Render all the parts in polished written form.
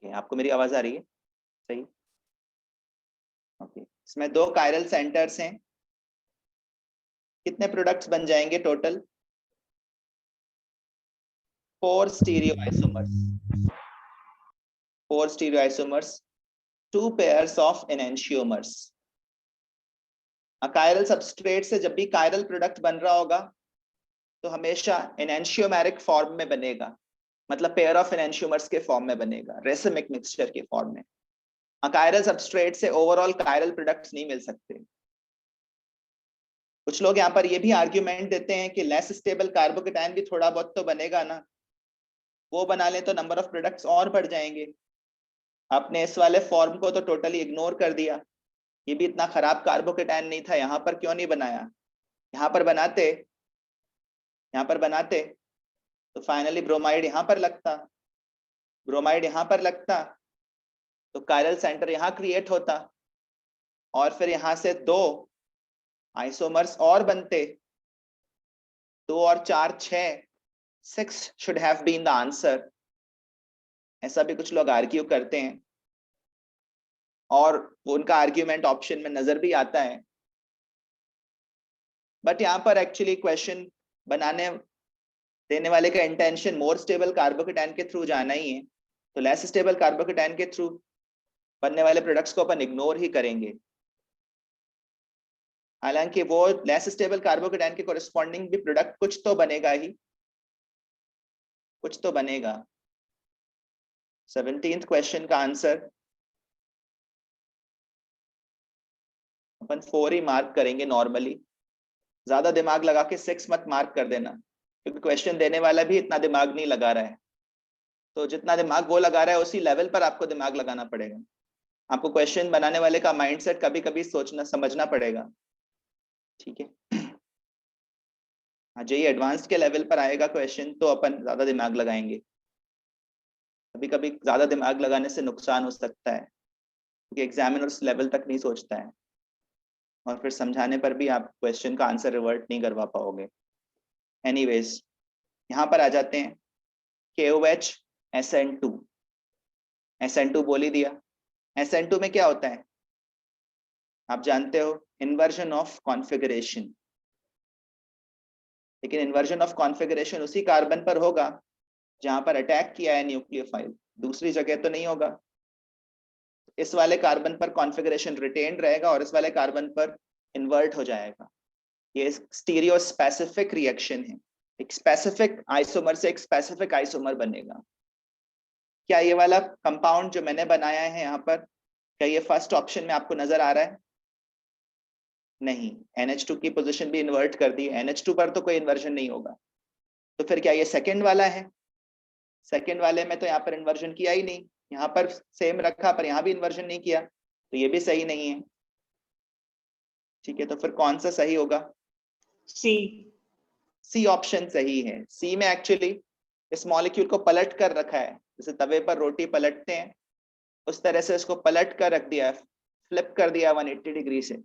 आपको मेरी आवाज आ रही है सही? ओके, इसमें 2 कायरल सेंटर्स हैं। कितने प्रोडक्ट्स बन जाएंगे total? 4 stereoisomers, 4 stereoisomers, 2 pairs of enantiomers. Chiral substrate से जब भी कायरल प्रोडक्ट बन रहा होगा तो हमेशा एनेंशियोमेरिक फॉर्म में बनेगा, मतलब पेयर ऑफ एनेंशियोमर्स के फॉर्म में बनेगा, रेसिमिक मिक्सचर के फॉर्म में। कायरल सबस्ट्रेट से ओवरऑल कायरल प्रोडक्ट्स नहीं मिल सकते। कुछ लोग यहाँ पर ये भी आर्ग्यूमेंट देते हैं कि लेस स्टेबल कार्बोकेटायन भी थोड़ा बहुत तो बनेगा ना, वो बना लें तो नंबर ऑफ प्रोडक्ट्स और बढ़ जाएंगे। आपने इस वाले फॉर्म को तो टोटली इग्नोर कर दिया। ये भी इतना खराब कार्बोकेटायन नहीं था, यहाँ पर क्यों नहीं बनाया? यहाँ पर बनाते, यहाँ पर बनाते तो फाइनली ब्रोमाइड यहाँ पर लगता, ब्रोमाइड यहाँ पर लगता तो कायरल सेंटर यहाँ क्रिएट होता, और फिर यहाँ से 2 आइसोमर्स और बनते। 2 और 4 6, 6 should have been the answer। ऐसा भी कुछ लोग आर्ग्यू करते हैं और उनका आर्ग्यूमेंट ऑप्शन में नजर भी आता है। बट यहाँ पर एक्चुअली क्वेश्चन बनाने देने वाले का इंटेंशन मोर स्टेबल कार्बोकेटायन के थ्रू जाना ही है, तो लेस स्टेबल कार्बोकेटायन के थ्रू बनने वाले प्रोडक्ट्स को अपन इग्नोर ही करेंगे। हालांकि वो लेस स्टेबल कार्बोकेटायन के कोरिस्पॉन्डिंग भी प्रोडक्ट कुछ तो बनेगा ही, कुछ तो बनेगा। 17th क्वेश्चन का आंसर अपन 4 ही मार्क करेंगे नॉर्मली। ज्यादा दिमाग लगा के 6 मत मार्क कर देना, क्योंकि क्वेश्चन देने वाला भी इतना दिमाग नहीं लगा रहा है। तो जितना दिमाग वो लगा रहा है उसी लेवल पर आपको दिमाग लगाना पड़ेगा। आपको क्वेश्चन बनाने वाले का माइंडसेट कभी कभी सोचना समझना पड़ेगा, ठीक है? हाँ, जो ये एडवांस के लेवल पर आएगा क्वेश्चन तो अपन ज्यादा दिमाग लगाएंगे। कभी कभी ज्यादा दिमाग लगाने से नुकसान हो सकता है, क्योंकि एग्जामिनर उस लेवल तक नहीं सोचता है और फिर समझाने पर भी आप क्वेश्चन का आंसर रिवर्ट नहीं करवा पाओगे। एनीवेज, यहाँ पर आ जाते हैं। KOH SN2, SN2 बोल ही दिया। SN2 में क्या होता है आप जानते हो, इन्वर्जन ऑफ कॉन्फ़िगरेशन। लेकिन इन्वर्जन ऑफ कॉन्फ़िगरेशन उसी कार्बन पर होगा जहां पर अटैक किया है न्यूक्लियोफाइल, दूसरी जगह तो नहीं होगा। इस वाले कार्बन पर कॉन्फ़िगरेशन रिटेन रहेगा और इस वाले कार्बन पर इन्वर्ट हो जाएगा। ये स्टीरियो स्पेसिफिक रिएक्शन है, एक स्पेसिफिक आइसोमर से एक स्पेसिफिक आइसोमर बनेगा। क्या ये वाला कंपाउंड जो मैंने बनाया है यहाँ पर, क्या ये फर्स्ट ऑप्शन में आपको नजर आ रहा है? नहीं, NH2 की पोजीशन भी इन्वर्ट कर दी है, NH2 पर तो कोई इन्वर्जन नहीं होगा। तो फिर क्या ये सेकंड वाला है? सेकंड वाले में तो यहाँ पर इन्वर्जन किया ही नहीं, यहाँ पर सेम रखा पर यहाँ भी इन्वर्जन नहीं किया, तो ये भी सही नहीं है। ठीक है, तो फिर कौन सा सही होगा? सी ऑप्शन सही है। सी में एक्चुअली इस मॉलिक्यूल को पलट कर रखा है, जैसे तवे पर रोटी पलटते हैं उस तरह से इसको पलट कर रख दिया, फ्लिप कर दिया 180 डिग्री से।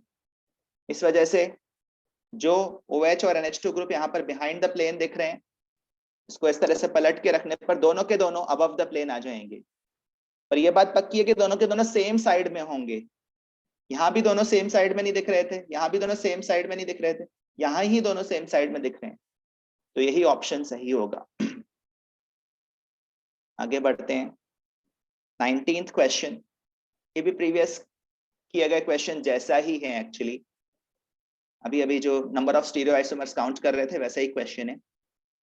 इस वजह से जो OH और NH2 ग्रुप यहाँ पर बिहाइंड द प्लेन दिख रहे हैं, इसको इस तरह से पलट के रखने पर दोनों के दोनों अबव द प्लेन आ जाएंगे। पर यह बात पक्की है कि दोनों के दोनों सेम साइड में होंगे। यहाँ भी दोनों सेम साइड में नहीं दिख रहे थे, यहाँ भी दोनों सेम साइड में नहीं दिख रहे थे, यहाँ ही दोनों सेम साइड में दिख रहे हैं, तो यही ऑप्शन सही होगा। आगे बढ़ते हैं। 19th क्वेश्चन, ये भी प्रीवियस किए गए क्वेश्चन जैसा ही है एक्चुअली। अभी अभी जो number of stereo isomers count कर रहे थे वैसा ही क्वेश्चन है।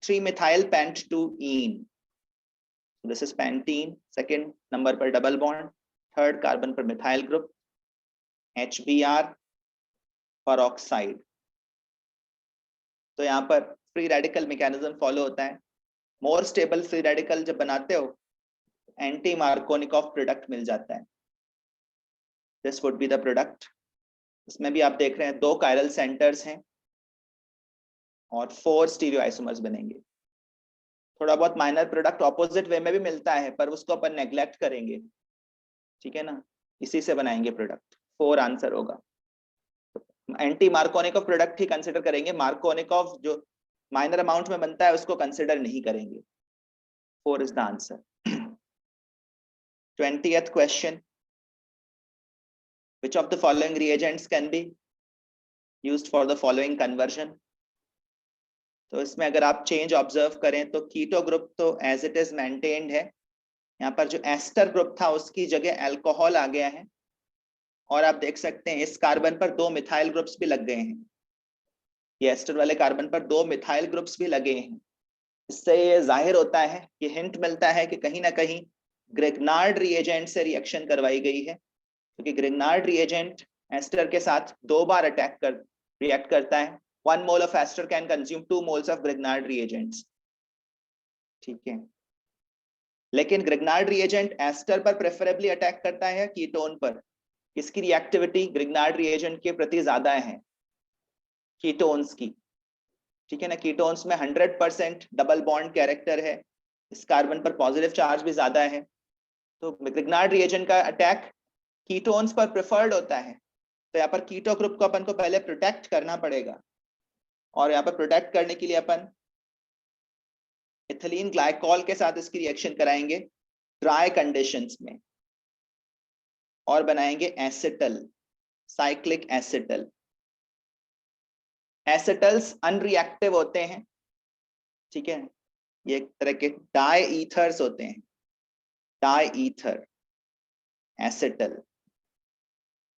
3-methyl pent2ene, this is pentene, second number पर डबल बॉन्ड, थर्ड कार्बन पर मिथाइल ग्रुप, HBr पेरोक्साइड। तो यहाँ पर फ्री रेडिकल मैकेनिज्म फॉलो होता है। मोर स्टेबल फ्री रेडिकल जब बनाते हो एंटी मार्कोनिकॉफ प्रोडक्ट मिल जाता है, this would be the product. इसमें भी आप देख रहे हैं 2 कायरल सेंटर्स हैं और 4 स्टीरियो आइसोमर्स बनेंगे। थोड़ा बहुत माइनर प्रोडक्ट ऑपोजिट वे में भी मिलता है पर उसको अपन नेग्लेक्ट करेंगे, ठीक है ना, इसी से बनाएंगे प्रोडक्ट। 4 आंसर होगा। एंटी मार्कोनिकॉफ प्रोडक्ट ही कंसिडर करेंगे, मार्कोनिकॉफ जो माइनर अमाउंट में बनता है उसको कंसिडर नहीं करेंगे। 4 is the answer. 20th question, which of the following reagents can be used for the following conversion? तो इसमें अगर आप चेंज ऑब्जर्व करें तो कीटो ग्रुप तो एज इट इज मेंटेन्ड है। यहाँ पर जो एस्टर ग्रुप था उसकी जगह अल्कोहल आ गया है, और आप देख सकते हैं इस कार्बन पर 2 मिथाइल ग्रुप्स भी लग गए हैं। ये एस्टर वाले कार्बन पर 2 मिथाइल ग्रुप्स भी लगे हैं। इससे ये जाहिर होता है, ये हिंट मिलता है कि कहीं ना कहीं ग्रिग्नार्ड रिएजेंट से रिएक्शन करवाई गई है, क्योंकि ग्रिग्नार्ड रिएजेंट एस्टर के साथ 2 बार रिएक्ट करता है। 1 mole of ester can consume 2 moles of Grignard reagents। ठीक है, लेकिन ग्रिग्नार्ड रिएजेंट एस्टर पर प्रेफरेबली अटैक करता है कीटोन पर। किसकी रिएक्टिविटी ग्रिग्नार्ड रिएजेंट के प्रति ज्यादा है? कीटोन्स की। ठीक है ना, कीटोन्स में 100% डबल बॉन्ड कैरेक्टर है, इस कार्बन पर पॉजिटिव चार्ज भी ज्यादा है, तो ग्रिग्नार्ड रिएजेंट का अटैक कीटोन्स पर प्रेफर्ड होता है। तो यहाँ पर कीटो ग्रुप को अपन को पहले प्रोटेक्ट करना पड़ेगा, और यहाँ पर प्रोटेक्ट करने के लिए अपन इथिलीन ग्लाइकॉल के साथ इसकी रिएक्शन कराएंगे ड्राई कंडीशंस में, और बनाएंगे एसिटल, साइक्लिक एसिटल। एसिटल्स अनरिएक्टिव होते हैं, ठीक है, ये एक तरह के डाई ईथर्स होते हैं, डाई ईथर एसिटल,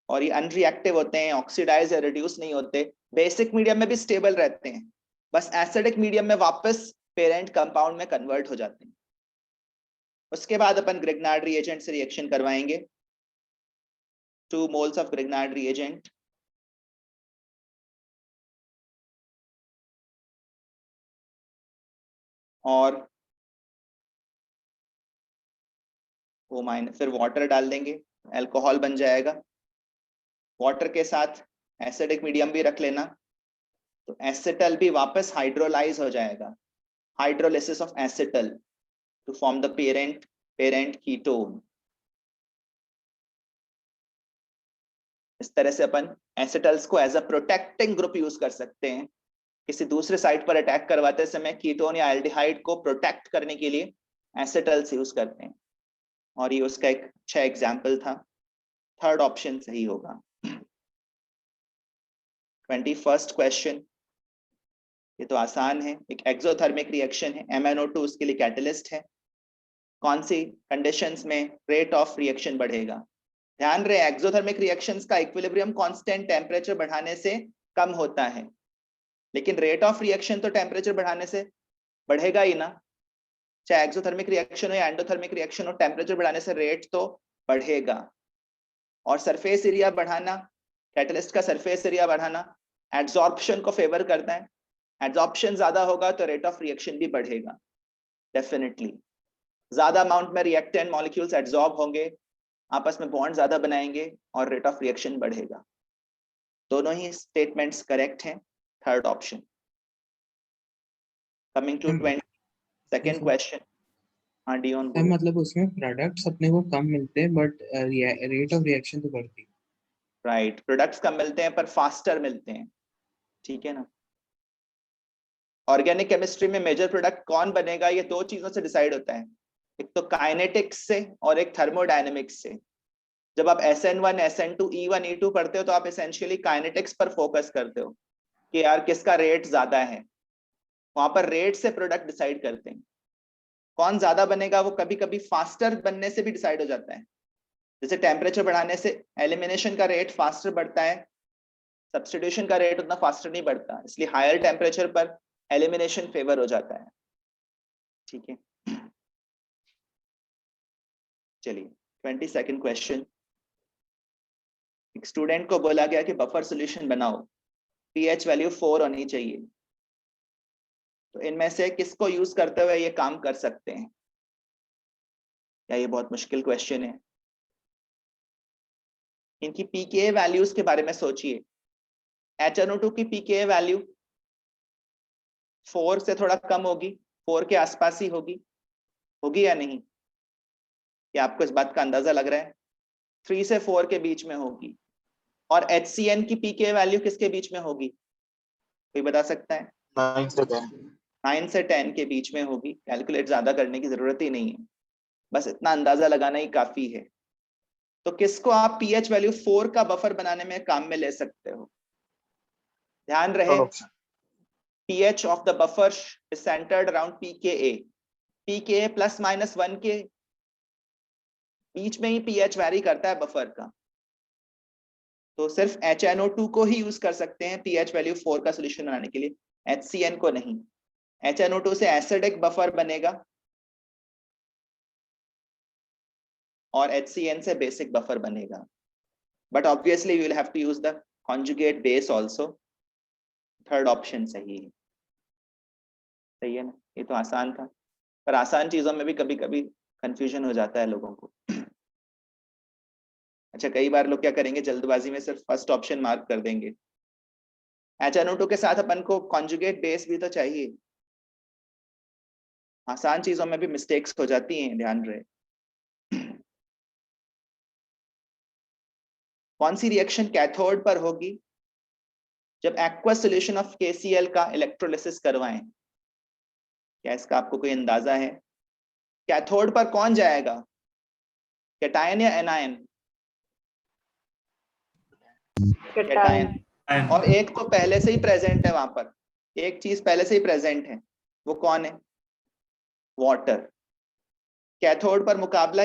और ये अनरिएक्टिव होते हैं, ऑक्सीडाइज या रिड्यूस नहीं होते, बेसिक मीडियम में भी स्टेबल रहते हैं, बस एसिडिक मीडियम में वापस पेरेंट कंपाउंड में कन्वर्ट हो जाते हैं। उसके बाद अपन ग्रिग्नार्ड रिएजेंट से रिएक्शन करवाएंगे, 2 moles ऑफ ग्रिग्नार्ड रिएजेंट, और फिर वाटर डाल देंगे, अल्कोहल बन जाएगा। वाटर के साथ एसिडिक मीडियम भी रख लेना, तो एसिटल भी वापस हाइड्रोलाइज हो जाएगा, hydrolysis of acetal to form the parent ketone. इस तरह से अपन एसिटल्स को as a protecting group use कर सकते हैं। किसी दूसरे साइट पर अटैक करवाते समय कीटोन या एल्डिहाइड को प्रोटेक्ट करने के लिए एसिटल्स यूज करते हैं, और ये उसका एक अच्छा एग्जाम्पल था। थर्ड ऑप्शन सही होगा। 21st क्वेश्चन, ये तो आसान है, एक एक्सोथर्मिक रिएक्शन है, MnO2 उसके लिए कैटलिस्ट है। कौन सी कंडीशंस में रेट ऑफ रिएक्शन बढ़ेगा? ध्यान रहे, एक्सोथर्मिक रिएक्शंस का इक्विलिब्रियम कांस्टेंट टेम्परेचर बढ़ाने से कम होता है, लेकिन रेट ऑफ रिएक्शन तो टेम्परेचर बढ़ाने से बढ़ेगा ही ना। चाहे एक्सोथर्मिक रिएक्शन हो या एंडोथर्मिक रिएक्शन हो, टेम्परेचर बढ़ाने से रेट तो बढ़ेगा। और सरफेस एरिया बढ़ाना, कैटलिस्ट का सरफेस एरिया बढ़ाना एड्सॉर्प्शन को फेवर करता है। एड्सॉर्प्शन ज्यादा होगा तो रेट ऑफ रिएक्शन भी बढ़ेगा डेफिनेटली। ज्यादा अमाउंट में रिएक्टेंट मॉलिक्यूल्स एड्सॉर्ब होंगे, आपस में बॉन्ड ज्यादा बनाएंगे और रेट ऑफ रिएक्शन बढ़ेगा। दोनों ही स्टेटमेंट्स करेक्ट हैं, third option. Coming to 22nd question. हाँ डियोन बोलो। मतलब उसमें प्रोडक्ट्स अपने को कम मिलते हैं बट रेट ऑफ रिएक्शन तो बढ़ती है। राइट, प्रोडक्ट्स कम मिलते हैं पर फास्टर मिलते हैं, ठीक है ना। ऑर्गेनिक केमिस्ट्री में मेजर प्रोडक्ट कौन बनेगा, ये 2 चीजों से डिसाइड होता है, एक तो काइनेटिक्स से और एक थर्मोडायनेमिक्स से। जब आप SN1, SN2, E1, E2 पढ़ते हो तो आप एसेंशियली काइनेटिक्स पर फोकस करते हो कि यार किसका रेट ज्यादा है, वहां पर रेट से प्रोडक्ट डिसाइड करते हैं। कौन ज्यादा बनेगा वो कभी कभी फास्टर बनने से भी डिसाइड हो जाता है। जैसे टेम्परेचर बढ़ाने से एलिमिनेशन का रेट फास्टर बढ़ता है, सब्स्टिट्यूशन का रेट उतना फास्टर नहीं बढ़ता, इसलिए हायर टेम्परेचर पर एलिमिनेशन फेवर हो जाता है, ठीक है। चलिए 22nd क्वेश्चन। एक स्टूडेंट को बोला गया कि बफर सॉल्यूशन बनाओ, pH वैल्यू 4 होनी चाहिए, तो इनमें से किसको यूज करते हुए ये काम कर सकते हैं? क्या ये बहुत मुश्किल क्वेश्चन है? इनकी pKa वैल्यूज के बारे में सोचिए। HNO2 की pKa वैल्यू 4 से थोड़ा कम होगी, 4 के आसपास ही होगी या नहीं? क्या आपको इस बात का अंदाजा लग रहा है? 3 से 4 के बीच में होगी। और HCN की pKa वैल्यू किसके बीच में होगी, कोई बता सकता है? 9 से 10। 9 से 10 के बीच में होगी। कैलकुलेट ज्यादा करने की जरूरत ही नहीं है, बस इतना अंदाजा लगाना ही काफी है। तो किसको आप pH वैल्यू 4 का बफर बनाने में काम में ले सकते हो? ध्यान रहे, pH of the buffer is centered around pKa. pKa plus minus 1 के बीच में ही pH वैरी करता है बफर का। तो सिर्फ HNO2 को ही यूज कर सकते हैं pH वैल्यू 4 का सोल्यूशन बनाने के लिए, HCN को नहीं। HNO2 से एसिडिक बफर बनेगा और HCN से बेसिक बफर बनेगा। But obviously you will have to use the conjugate base also. Third option सही है। सही है ना? ये तो आसान था, पर आसान चीजों में भी कभी कभी कंफ्यूजन हो जाता है लोगों को। अच्छा, कई बार लोग क्या करेंगे, जल्दबाजी में सिर्फ फर्स्ट ऑप्शन मार्क कर देंगे। HNO2 के साथ अपन को कॉन्जुगेट बेस भी तो चाहिए। आसान चीजों में भी मिस्टेक्स हो जाती हैं, ध्यान रहे। कौन सी रिएक्शन कैथोड पर होगी जब एक्वस सॉल्यूशन ऑफ KCl का इलेक्ट्रोलिसिस करवाएं? क्या इसका आपको कोई अंदाजा है? कैथोड पर कौन जाएगा, कैटायन या एनायन? कैटायन। और एक तो पहले से ही प्रेजेंट है वहां पर, एक चीज पहले से ही प्रेजेंट है, वो कौन है? वाटर। कैथोड पर मुकाबला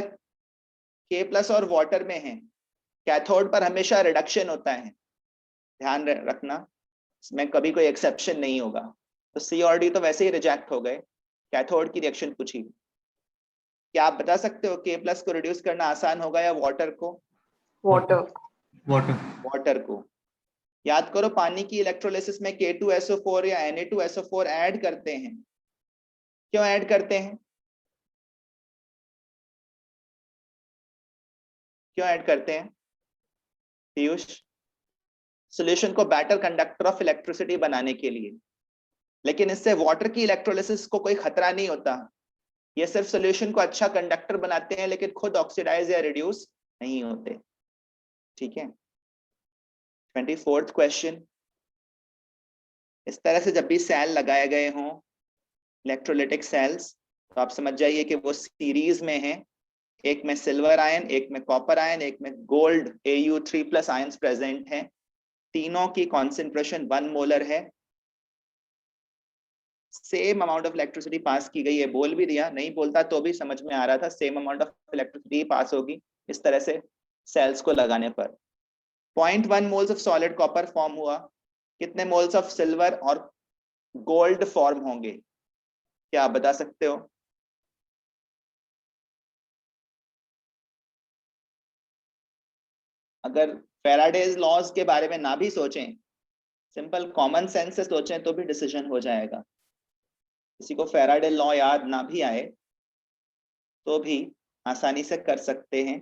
K+ और वाटर में है। कैथोड पर हमेशा रिडक्शन होता है, ध्यान रखना, इसमें कभी कोई एक्सेप्शन नहीं होगा। तो C और D तो वैसे ही रिजेक्ट हो गए। कैथोड की रिएक्शन पूछी। क्या आप बता सकते हो K+ को रिड्यूस करना आसान होगा या वाटर को? वाटर को। याद करो, पानी की इलेक्ट्रोलिसिस में K2SO4 या Na2SO4 ऐड करते हैं। क्यों ऐड करते हैं? क्यों ऐड करते हैं पीयूष? सॉल्यूशन को बेटर कंडक्टर ऑफ इलेक्ट्रिसिटी बनाने के लिए। लेकिन इससे वाटर की इलेक्ट्रोलिसिस को कोई खतरा नहीं होता। ये सिर्फ सॉल्यूशन को अच्छा कंडक्टर बनाते हैं, लेकिन खुद ऑक्सीडाइज या रिड्यूस नहीं होते। ठीक है। 24th question. इस तरह से जब भी सेल लगाए गए हों, इलेक्ट्रोलिटिक सेल्स, तो आप समझ जाइए कि वो सीरीज में है। एक में सिल्वर आयन, एक में कॉपर आयन, एक में गोल्ड Au3+ आयंस प्रेजेंट हैं। तीनों की कॉन्सेंट्रेशन 1 मोलर है। Same amount of electricity pass की गई है। बोल भी दिया, नहीं बोलता तो भी समझ में आ रहा था, same amount of electricity pass होगी इस तरह से सेल्स को लगाने पर। 0.1 moles of solid copper form हुआ। कितने मोल्स ऑफ सिल्वर और गोल्ड फॉर्म होंगे? क्या आप बता सकते हो? अगर फैराडेज लॉज के बारे में ना भी सोचें, सिंपल कॉमन सेंस से सोचें तो भी डिसीजन हो जाएगा। किसी को फैराडे लॉ याद ना भी आए तो भी आसानी से कर सकते हैं।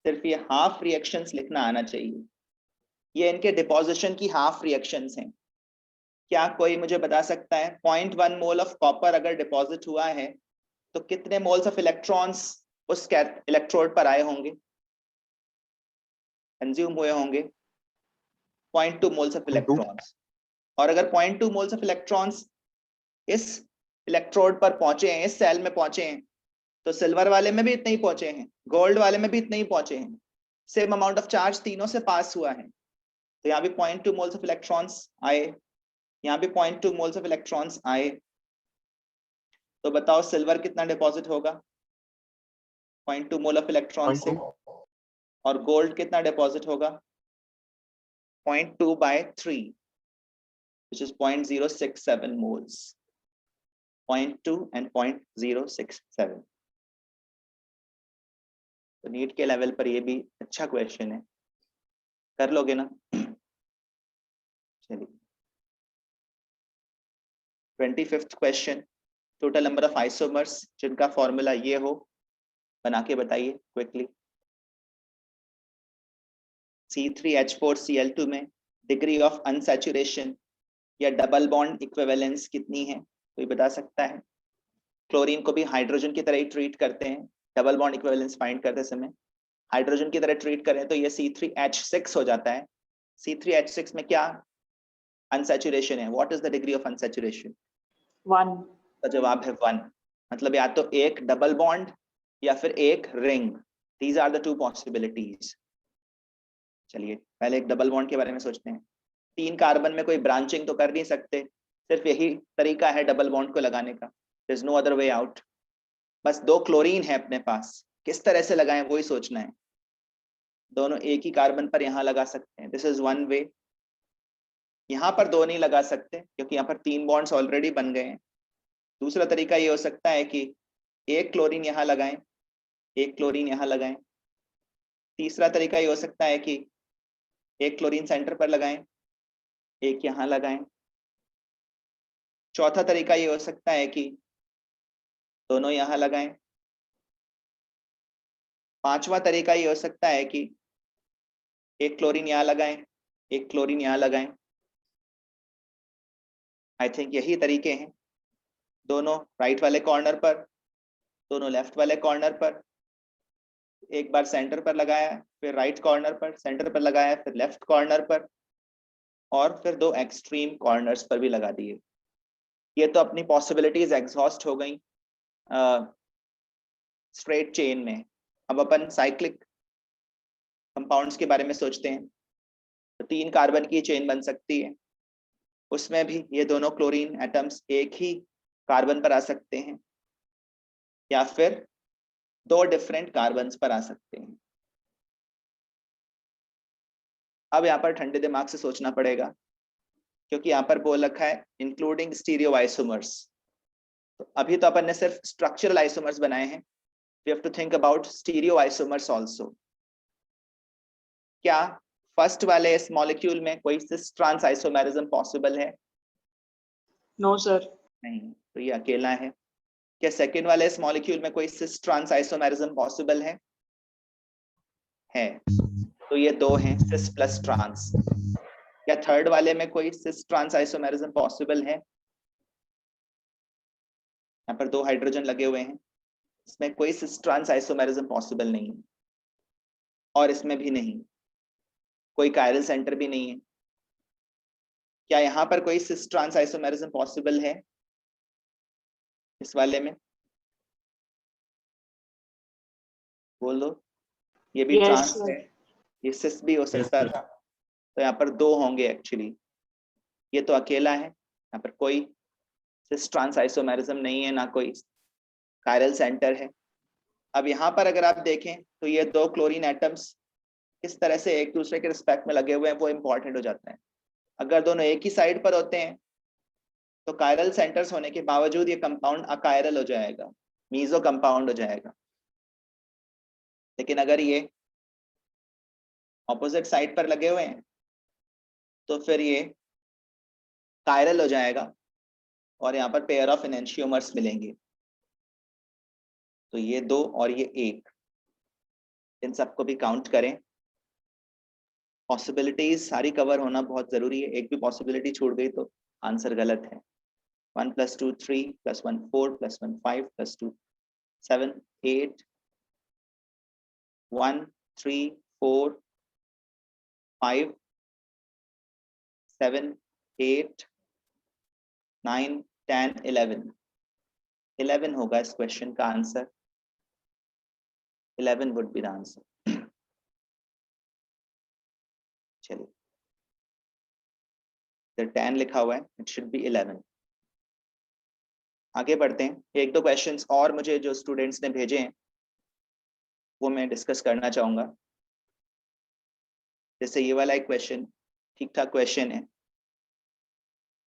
सिर्फ ये हाफ रिएक्शंस लिखना आना चाहिए। ये इनके डिपोजिशन की हाफ रिएक्शंस हैं। क्या कोई मुझे बता सकता है 0.1 मोल ऑफ कॉपर अगर डिपॉजिट हुआ है तो कितने मोल्स ऑफ इलेक्ट्रॉन्स उस इलेक्ट्रोड पर आए होंगे, कंज्यूम हुए होंगे? 0.2 मोल्स ऑफ इलेक्ट्रॉन्स। और अगर 0.2 मोल्स ऑफ इलेक्ट्रॉन्स इस इलेक्ट्रोड पर पहुंचे हैं, इस सेल में पहुंचे हैं, तो सिल्वर वाले में भी इतने ही पहुंचे हैं, गोल्ड वाले में भी इतने ही पहुंचे हैं। सेम अमाउंट ऑफ चार्ज तीनों से पास हुआ है। तो यहाँ भी 0.2 मोल्स ऑफ इलेक्ट्रॉन्स आए, यहाँ भी 0.2 मोल्स ऑफ इलेक्ट्रॉन्स आए। तो बताओ सिल्वर कितना डिपॉजिट होगा 0.2 मोल ऑफ इलेक्ट्रॉन से, और गोल्ड कितना डिपॉजिट होगा 0.2/3 which is 0.067 moles. 0.2 and 0.067। तो नीट के लेवल पर ये भी अच्छा क्वेश्चन है, कर लोगे ना? चलिए 25th question. Total number of isomers जिनका फॉर्मूला ये हो, बना के बताइए क्विकली। C3H4Cl2 में डिग्री ऑफ अनसैचुरेशन या डबल बॉन्ड इक्विवेलेंस कितनी है? कोई बता सकता है? क्लोरीन को भी हाइड्रोजन की तरह ही ट्रीट करते हैं, डबल बॉन्ड इक्विवेलेंस फाइंड करते समय हाइड्रोजन की तरह ट्रीट करें तो ये C3H6 हो जाता है। C3H6 में क्या अनसैचुरेशन है? What is the degree of unsaturation? 1। तो जवाब है 1। मतलब या तो एक डबल बॉन्ड या फिर एक ring. These are the two possibilities. चलिए पहले एक डबल बॉन्ड के बारे में सोचते हैं। 3 कार्बन में कोई ब्रांचिंग तो कर नहीं सकते, सिर्फ यही तरीका है डबल बॉन्ड को लगाने का, there is no other way out. बस 2 क्लोरीन है अपने पास, किस तरह से लगाएं वही सोचना है। दोनों एक ही कार्बन पर यहाँ लगा सकते हैं, दिस इज वन वे। यहाँ पर 2 नहीं लगा सकते क्योंकि यहाँ पर 3 बॉन्ड्स ऑलरेडी बन गए हैं। दूसरा तरीका ये हो सकता है कि एक क्लोरीन यहाँ लगाएं, एक क्लोरीन यहाँ लगाएं। तीसरा तरीका ये हो सकता है कि एक क्लोरीन सेंटर पर लगाएं, एक यहाँ लगाएं। चौथा तरीका ये हो सकता है कि दोनों यहाँ लगाएं। पांचवा तरीका ये हो सकता है कि एक क्लोरीन यहाँ लगाएं, एक क्लोरीन यहाँ लगाएं। आई थिंक यही तरीके हैं। दोनों राइट वाले कॉर्नर पर, दोनों लेफ्ट वाले कॉर्नर पर, एक बार सेंटर पर लगाया, फिर राइट कॉर्नर पर, सेंटर पर लगाया, फिर लेफ्ट कॉर्नर पर, और फिर 2 एक्सट्रीम कॉर्नर्स पर भी लगा दिए। ये तो अपनी पॉसिबिलिटीज एग्जॉस्ट हो गई स्ट्रेट चेन में। अब अपन साइक्लिक कंपाउंड्स के बारे में सोचते हैं। तो 3 कार्बन की चेन बन सकती है, उसमें भी ये दोनों क्लोरीन एटम्स एक ही कार्बन पर आ सकते हैं या फिर 2 डिफरेंट कार्बन पर आ सकते हैं। अब यहाँ पर ठंडे दिमाग से सोचना पड़ेगा क्योंकि यहाँ पर बोल रखा है इंक्लूडिंग स्टीरियो आइसोमर्स। तो अभी तो अपन ने सिर्फ स्ट्रक्चरल आइसोमर्स बनाए हैं, we have to think about stereo isomers also. क्या फर्स्ट वाले इस मॉलिक्यूल में कोई सिस ट्रांस आइसोमेरिज्म पॉसिबल है? No sir. नहीं, तो ये अकेला है। क्या सेकंड वाले इस मॉलिक्यूल में कोई सिस ट्रांस आइसोमेरिज्म पॉसिबल है? तो ये 2 हैं, सिस प्लस ट्रांस। क्या थर्ड वाले में कोई सिस ट्रांस आइसोमेरिज्म पॉसिबल है? यहाँ पर 2 हाइड्रोजन लगे हुए हैं, इसमें कोई सिस ट्रांस आइसोमेरिज्म पॉसिबल नहीं है, और इसमें भी नहीं, कोई कायरल सेंटर भी नहीं है। क्या यहाँ पर कोई सिस ट्रांस आइसोमेरिज्म पॉसिबल है इस वाले में? बोल दो। ये भी ट्रांस है, ये सिस भी हो सकता था, तो यहाँ पर 2 होंगे एक्चुअली। ये तो अकेला है, यहाँ पर कोई सिस ट्रांस आइसोमेरिज्म नहीं है, ना कोई कायरल सेंटर है। अब यहाँ पर अगर आप देखें तो ये 2 क्लोरीन एटम्स किस तरह से एक दूसरे के रिस्पेक्ट में लगे हुए हैं वो इंपॉर्टेंट हो जाता है। अगर दोनों एक ही साइड पर होते हैं तो कायरल सेंटर्स होने के बावजूद ये कंपाउंड अकायरल हो जाएगा, मीजो कंपाउंड हो जाएगा। लेकिन अगर ये ऑपोजिट साइड पर लगे हुए हैं तो फिर ये कायरल हो जाएगा और यहाँ पर पेयर ऑफ एनेंशियोमर्स मिलेंगे। तो ये 2 और ये 1, इन सबको भी काउंट करें। पॉसिबिलिटीज सारी कवर होना बहुत जरूरी है, एक भी पॉसिबिलिटी छूट गई तो आंसर गलत है। 1 + 2 3 + 1 4 + 1 5 + 2 7 8 1 3 4 5 7 8 9 10 11 11 होगा इस क्वेश्चन का answer. 11 would be the answer. चलिए, 10 लिखा हुआ है, इट शुड बी 11। आगे बढ़ते हैं। 1-2 क्वेश्चंस और मुझे जो स्टूडेंट्स ने भेजे हैं वो मैं डिस्कस करना चाहूंगा। जैसे ये वाला एक क्वेश्चन ठीक ठाक क्वेश्चन है।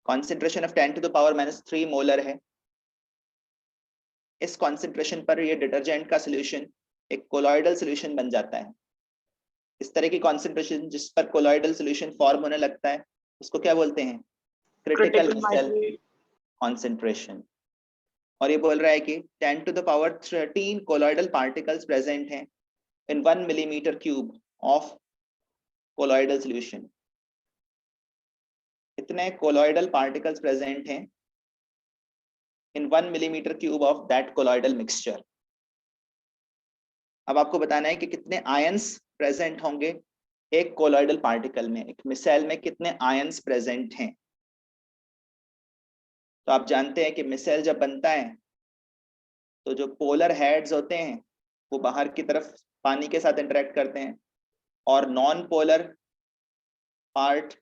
कॉन्सेंट्रेशन ऑफ 10⁻³ मोलर है। इस कॉन्सेंट्रेशन पर ये डिटर्जेंट का सोल्यूशन एक कोलॉइडल सोल्यूशन बन जाता है। इस तरह की कॉन्सेंट्रेशन जिस पर कोलॉइडल सोल्यूशन फॉर्म होने लगता है उसको क्या बोलते हैं? क्रिटिकल मिसल कॉन्सेंट्रेशन। और ये बोल रहा है कि 10⁻³ कोलॉइडल पार्टिकल्स प्रेजेंट हैं in 1 mm³ of colloidal solution। इतने colloidal particles present हैं in 1 mm³ of that colloidal mixture। अब आपको बताना है कि कितने आयंस प्रेजेंट होंगे एक colloidal particle में, एक मिसाइल में कितने आयंस प्रेजेंट हैं। तो आप जानते हैं कि मिसाइल जब बनता है तो जो पोलर हेड्स होते हैं वो बाहर की तरफ पानी के साथ इंटरेक्ट करते हैं, और नॉन पोलर पार्ट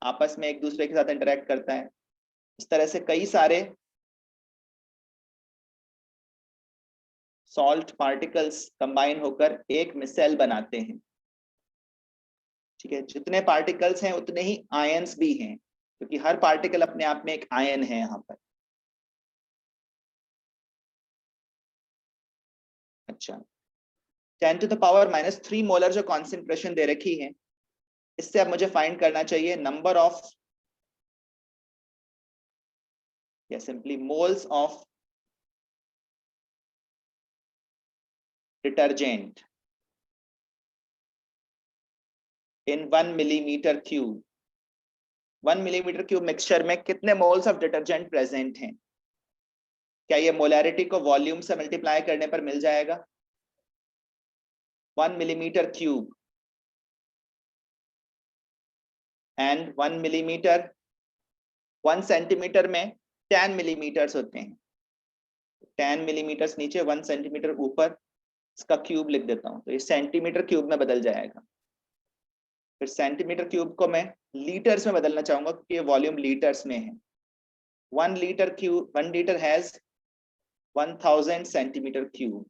आपस में एक दूसरे के साथ इंटरेक्ट करता है। इस तरह से कई सारे सॉल्ट पार्टिकल्स कंबाइन होकर एक मिसेल बनाते हैं। ठीक है, जितने पार्टिकल्स हैं उतने ही आयंस भी हैं, क्योंकि हर पार्टिकल अपने आप में एक आयन है। यहाँ पर अच्छा, 10⁻³ मोलर जो कॉन्सेंट्रेशन दे रखी है, इससे अब मुझे फाइंड करना चाहिए नंबर ऑफ या simply moles of detergent in 1 millimetre cube. 1 millimetre cube mixture में कितने मोल्स ऑफ डिटर्जेंट प्रेजेंट हैं? क्या ये मोलैरिटी को वॉल्यूम से मल्टीप्लाई करने पर मिल जाएगा? 1 millimetre cube and 1 millimetre, 1 centimetre में 10 मिलीमीटर्स होते हैं। 10 मिलीमीटर्स नीचे, 1 सेंटीमीटर ऊपर, इसका क्यूब लिख देता हूं तो ये सेंटीमीटर क्यूब में बदल जाएगा। फिर सेंटीमीटर क्यूब को मैं लीटर्स में बदलना चाहूंगा क्योंकि ये वॉल्यूम लीटर्स में है। 1 litre cube, 1 litre has 1000 centimetre cube.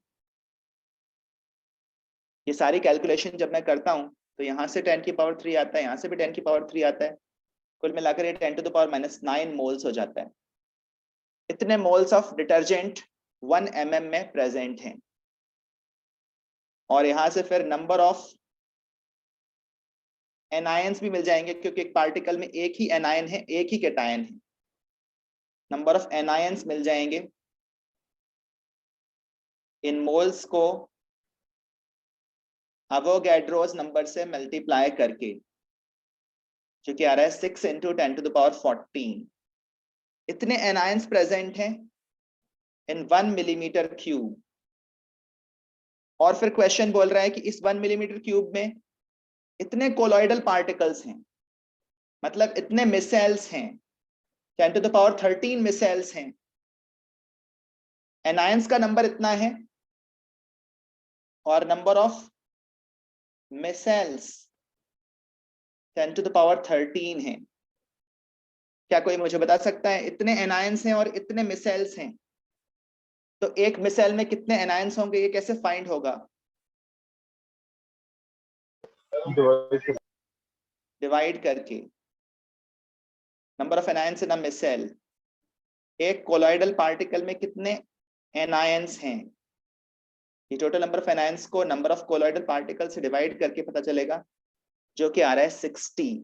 ये सारी कैलकुलेशन जब मैं करता हूं तो यहाँ से 10⁻³ आता है, यहाँ से भी 10⁻³ आता है, कुल मिलाकर ये 10⁻⁹ मोल्स हो जाता है। इतने मोल्स ऑफ डिटर्जेंट 1 mm में प्रेजेंट हैं। और यहां से फिर नंबर ऑफ एनायंस भी मिल जाएंगे, क्योंकि एक पार्टिकल में एक ही एनायन है, एक ही कैटायन है। नंबर ऑफ एनायंस मिल जाएंगे। इन मोल्स को अवोगाड्रोस नंबर से मल्टीप्लाई करके, जो कि आ रहा है 6 × 10⁻14। इतने एनायंस प्रेजेंट हैं इन 1 मिलीमीटर क्यूब। और फिर क्वेश्चन बोल रहा है कि इस 1 मिलीमीटर क्यूब में इतने कोलॉइडल पार्टिकल्स हैं, मतलब इतने मिसेल्स हैं, 10⁻13 मिसेल्स हैं। एनायंस का नंबर इतना है और नंबर ऑफ मिसेल्स 10⁻13 है। क्या कोई मुझे बता सकता है इतने एनायंस हैं और इतने मिसेल्स हैं, तो एक मिसेल में कितने एनायंस होंगे, ये कैसे फाइंड होगा? डिवाइड करके number of anions in a micelle. एक कोलॉइडल पार्टिकल में कितने एनायंस हैं, ये टोटल नंबर ऑफ एनायंस को नंबर ऑफ कोलॉइडल पार्टिकल से डिवाइड करके पता चलेगा, जो कि आ रहा है 60।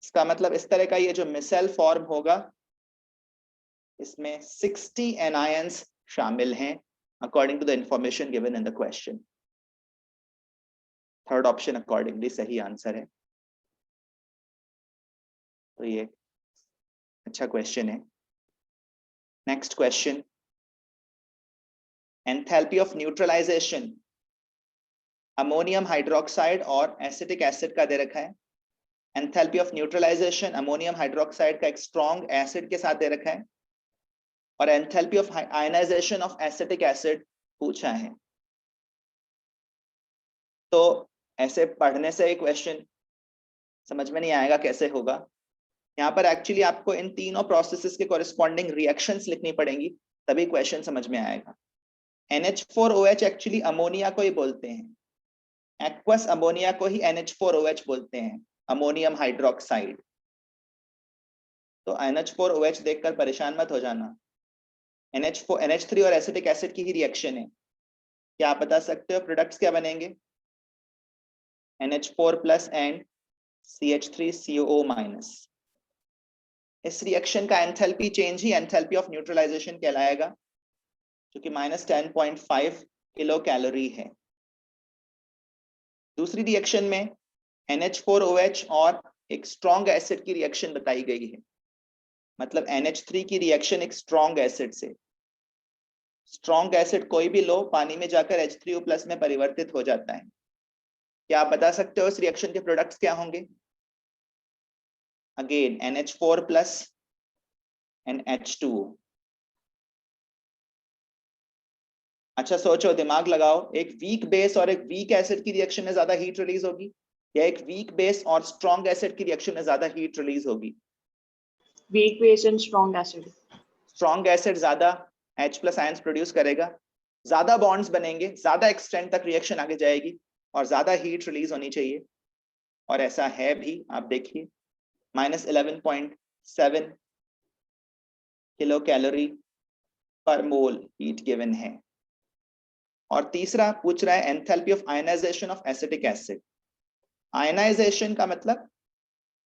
इसका मतलब इस तरह का ये जो मिसेल फॉर्म होगा, इसमें 60 एनायंस शामिल हैं according to the information given in the question. Third option accordingly सही आंसर है। तो ये अच्छा क्वेश्चन है। Next question, enthalpy of neutralisation ammonium hydroxide और एसिटिक एसिड का दे रखा है। Enthalpy of neutralisation ammonium hydroxide का एक स्ट्रॉन्ग एसिड के साथ दे रखा है, और enthalpy of ionisation of acetic acid पूछा है। तो ऐसे पढ़ने से क्वेश्चन समझ में नहीं आएगा कैसे होगा। यहाँ पर एक्चुअली आपको इन तीनों प्रोसेसेस के कॉरेस्पॉन्डिंग रिएक्शंस लिखनी पड़ेंगी, तभी क्वेश्चन समझ में आएगा। NH4OH एक्चुअली अमोनिया को ही बोलते हैं, एक्वस अमोनिया को ही NH4OH बोलते हैं, अमोनियम हाइड्रोक्साइड। तो NH4OH देखकर परेशान मत हो जाना, NH3 और एसिटिक एसिड की ही रिएक्शन है। क्या आप बता सकते हो प्रोडक्ट्स क्या बनेंगे? NH4+ and CH3COO-। इस रिएक्शन का एंथैल्पी चेंज ही एंथैल्पी ऑफ न्यूट्रलाइजेशन कहलाएगा, जो कि -10.5 किलो कैलोरी है। दूसरी रिएक्शन में NH4OH और एक स्ट्रॉन्ग एसिड की रिएक्शन बताई गई है, मतलब NH3 की रिएक्शन एक स्ट्रॉन्ग एसिड से। स्ट्रॉन्ग एसिड कोई भी लो, पानी में जाकर H3O+ में परिवर्तित हो जाता है। क्या आप बता सकते हो इस रिएक्शन के प्रोडक्ट्स क्या होंगे? Again NH4+ and H2O। अच्छा सोचो, दिमाग लगाओ, एक वीक बेस और एक वीक एसिड की रिएक्शन में ज्यादा हीट रिलीज होगी, या एक वीक बेस और स्ट्रॉन्ग एसिड की रिएक्शन में ज्यादा हीट रिलीज होगी? Weak base and strong acid. Strong acid ज्यादा H+ आयंस प्रोड्यूस करेगा, ज्यादा बॉन्ड्स बनेंगे, ज्यादा एक्सटेंट तक रिएक्शन आगे जाएगी और ज्यादा हीट रिलीज होनी चाहिए, और ऐसा है भी। आप देखिए -11.7 किलो कैलोरी पर मोल हीट गिवन है। और तीसरा पूछ रहा है enthalpy of ionisation of acetic acid. Ionisation का मतलब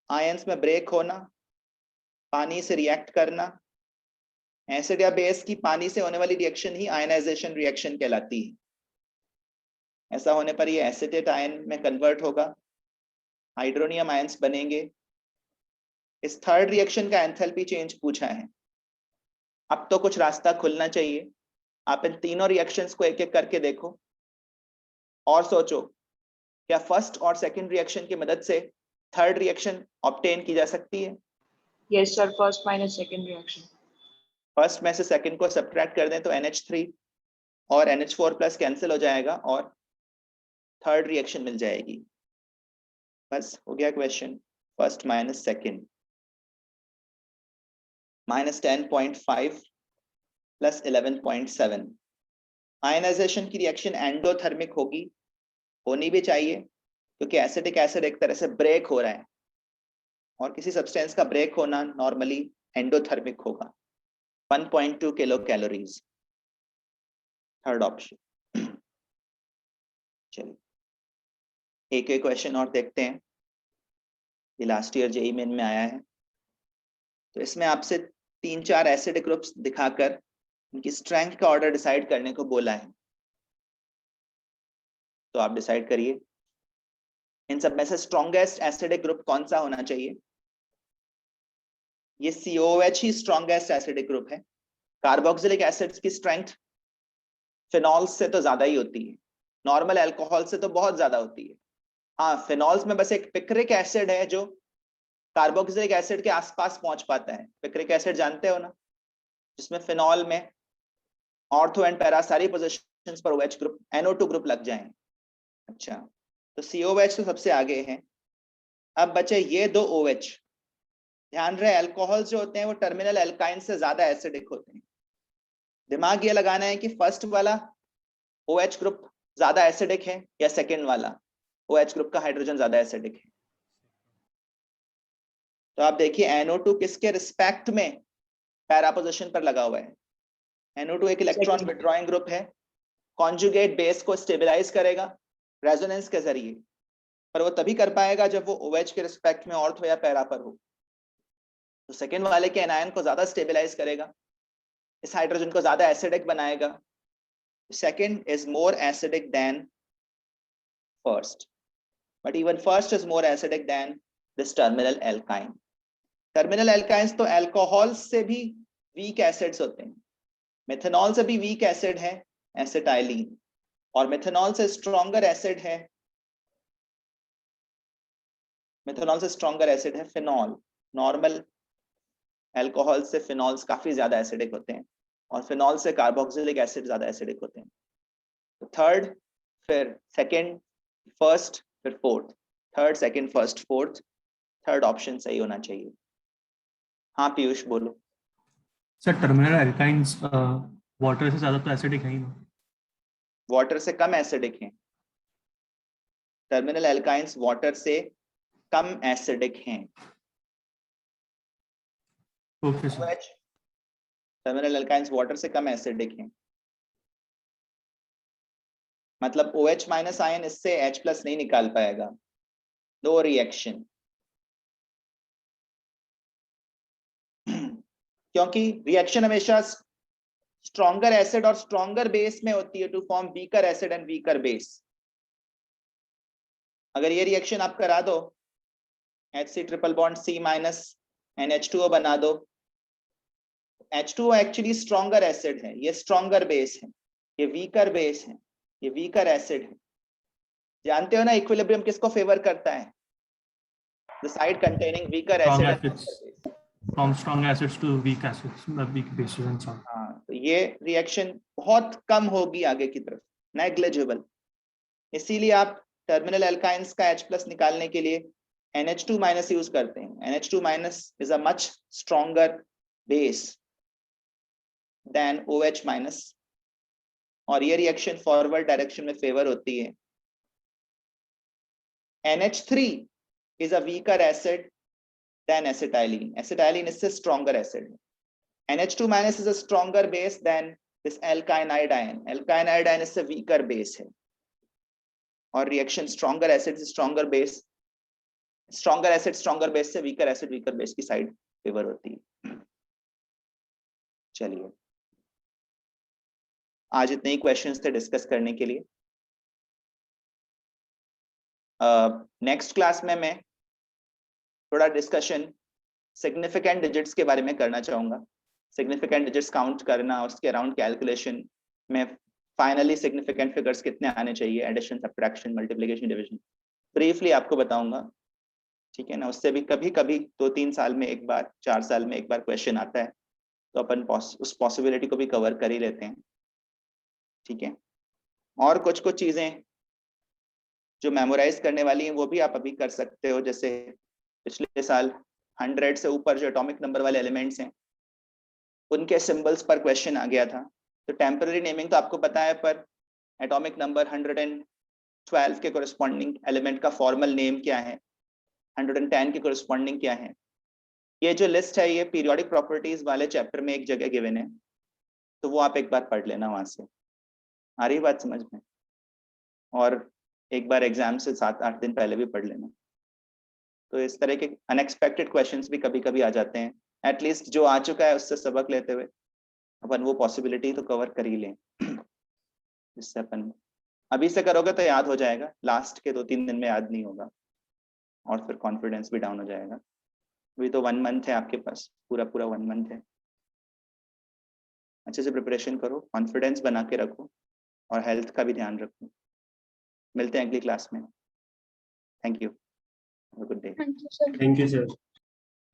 आयंस में ब्रेक होना, पानी से रिएक्ट करना। एसिड या बेस की पानी से होने वाली रिएक्शन ही आयनाइजेशन रिएक्शन कहलाती है। ऐसा होने पर ये एसिटेट आयन में कन्वर्ट होगा, हाइड्रोनियम आयंस बनेंगे। इस थर्ड रिएक्शन का एंथैल्पी चेंज पूछा है। अब तो कुछ रास्ता खुलना चाहिए। आप इन तीनों रिएक्शंस को एक एक करके देखो और सोचो, क्या फर्स्ट और सेकंड रिएक्शन की मदद से थर्ड रिएक्शन ऑब्टेन की जा सकती है? Yes, sir. First minus second reaction. First में से सेकंड को सब्ट्रैक्ट कर दें तो NH3 और NH4+ कैंसिल हो जाएगा और थर्ड रिएक्शन मिल जाएगी। बस हो गया question. First minus second, -10.5 + 11.7। Ionisation की रिएक्शन एंडोथर्मिक होगी, होनी भी चाहिए, क्योंकि एसिटिक एसिड एक तरह से ब्रेक हो रहा है और किसी सब्सटेंस का ब्रेक होना नॉर्मली एंडोथर्मिक होगा। 1.2 किलो कैलोरीज, थर्ड ऑप्शन। चलिए एक एक क्वेश्चन और देखते हैं। ये लास्ट ईयर जेईई मेन में आया है, तो इसमें आपसे 3-4 एसिडिक ग्रुप्स दिखाकर उनकी स्ट्रेंथ का ऑर्डर डिसाइड करने को बोला है। तो आप डिसाइड करिए इन सब में से स्ट्रॉन्गेस्ट एसिडिक ग्रुप कौन सा होना चाहिए। ये COOH ही स्ट्रॉन्गेस्ट एसिडिक ग्रुप है। कार्बोक्सिलिक एसिड्स की स्ट्रेंथ फिनॉल्स से तो ज्यादा ही होती है, नॉर्मल अल्कोहल से तो बहुत ज्यादा होती है। हाँ, फिनॉल्स में बस एक पिक्रिक एसिड है जो कार्बोक्सिलिक एसिड के आसपास पहुंच पाता है। पिक्रिक एसिड जानते हो ना, जिसमें फिनॉल में ऑर्थो एंड पैरा सारी पोजीशंस पर OH ग्रुप, NO2 ग्रुप लग जाएं। अच्छा, तो COOH तो सबसे आगे है। अब बचे ये दो OH। ध्यान रहे, अल्कोहल जो होते हैं वो टर्मिनल एल्काइन से ज्यादा एसिडिक होते हैं। दिमाग ये लगाना है कि फर्स्ट वाला OH ग्रुप ज्यादा एसिडिक है या सेकंड वाला OH ग्रुप का हाइड्रोजन ज्यादा एसिडिक है। तो आप देखिए NO2 किसके रिस्पेक्ट में पैरा पोजीशन पर लगा हुआ है। NO2 एक इलेक्ट्रॉन विड्रॉइंग ग्रुप है, कॉन्जुगेट बेस को स्टेबलाइज करेगा रेजोनेंस के जरिए, पर वो तभी कर पाएगा जब वो OH के रिस्पेक्ट में ऑर्थो या पैरा पर हो। तो सेकेंड वाले के एनायन को ज्यादा स्टेबलाइज करेगा, इस हाइड्रोजन को ज्यादा एसिडिक बनाएगा। Second is more acidic then first, but even first is more acidic then this terminal alkyne. Terminal alkynes तो अल्कोहल से भी वीक एसिड्स होते हैं। मेथनॉल से भी वीक एसिड है एसिटाइलिन, और मेथनॉल से स्ट्रॉन्गर एसिड है, मेथनॉल से स्ट्रॉन्गर एसिड है फिनॉल। नॉर्मल अल्कोहल से फिनॉल्स काफी ज्यादा एसिडिक होते हैं, और फिनॉल से कार्बोक्सिलिक एसिड ज्यादा एसिडिक होते हैं। तो थर्ड, फिर सेकंड, फर्स्ट, फिर fourth. Third, second, first, fourth, third option सही होना चाहिए। हाँ पीयूष बोलो। सर टर्मिनल एल्काइंस वाटर से ज्यादा तो एसिडिक है ही ना? वाटर से कम एसिडिक हैं। टर्मिनल एल्काइंस वाटर से कम एसिडिक हैं। Okay sir. Terminal alkynes water से कम एसिडिक हैं, मतलब OH माइनस आयन इससे H+ नहीं निकाल पाएगा। दो रिएक्शन, क्योंकि रिएक्शन हमेशा स्ट्रॉन्गर एसिड और स्ट्रॉन्गर बेस में होती है to form weaker acid and weaker base. अगर ये रिएक्शन आप करा दो, Hc triple bond C minus NH2O बना दो, H2O एक्चुअली स्ट्रॉन्गर एसिड है, ये स्ट्रॉन्गर बेस है, ये वीकर बेस है, ये वीकर एसिड है। जानते हो ना इक्विलिब्रियम किसको फेवर करता है? The side containing weaker acid from strong acids to weak acids, weak bases and so on. हाँ, तो ये रिएक्शन बहुत कम होगी आगे की तरफ, नेग्लिजिबल। इसीलिए आप टर्मिनल एल्काइंस का H+ निकालने के लिए NH2- यूज करते हैं। NH2- is a much stronger base than OH-, और ये रिएक्शन फॉरवर्ड डायरेक्शन में फेवर होती है। NH3 is a weaker acid than acetylene. Acetylene is a stronger acid. NH2- is a stronger base than this alkyne iodine. Alkyne iodine is a weaker base है, और reaction stronger acid से stronger base, stronger acid stronger base से weaker acid weaker base की side favour होती है। चलिए, आज इतने ही क्वेश्चंस थे डिस्कस करने के लिए। नेक्स्ट क्लास में मैं थोड़ा डिस्कशन सिग्निफिकेंट डिजिट्स के बारे में करना चाहूंगा। सिग्निफिकेंट डिजिट्स काउंट करना, उसके अराउंड कैलकुलेशन में फाइनली सिग्निफिकेंट फिगर्स कितने आने चाहिए, addition, subtraction, multiplication, division, briefly आपको बताऊंगा। ठीक है ना। उससे भी कभी कभी 2-3 साल में एक बार, 4 साल में एक बार क्वेश्चन आता है, तो अपन उस पॉसिबिलिटी को भी कवर कर ही लेते हैं। ठीक है। और कुछ कुछ चीजें जो मेमोराइज करने वाली हैं वो भी आप अभी कर सकते हो। जैसे पिछले साल 100 से ऊपर जो एटॉमिक नंबर वाले एलिमेंट्स हैं उनके सिंबल्स पर क्वेश्चन आ गया था। तो टेम्पररी नेमिंग तो आपको पता है, पर एटॉमिक नंबर 112 के कोरिस्पॉन्डिंग एलिमेंट का फॉर्मल नेम क्या है, 110 के कोरिस्पॉन्डिंग क्या है, ये जो लिस्ट है ये पीरियोडिक प्रॉपर्टीज वाले चैप्टर में एक जगह गिवन है, तो वो आप एक बार पढ़ लेना वहां से। आ रही बात समझ में? और एक बार एग्जाम से 7-8 दिन पहले भी पढ़ लेना। तो इस तरह के अनएक्सपेक्टेड क्वेश्चंस भी कभी कभी आ जाते हैं। एटलीस्ट जो आ चुका है उससे सबक लेते हुए अपन वो पॉसिबिलिटी तो कवर कर ही लें, जिससे अपन अभी से करोगे तो याद हो जाएगा, लास्ट के 2-3 दिन में याद नहीं होगा और फिर कॉन्फिडेंस भी डाउन हो जाएगा। अभी तो 1 मंथ है आपके पास, पूरा 1 मंथ है। अच्छे से प्रिपरेशन करो, कॉन्फिडेंस बना के रखो और हेल्थ का भी ध्यान रखो। मिलते हैं अगली क्लास में। Thank you. Good day. Thank you, sir. Thank you, sir.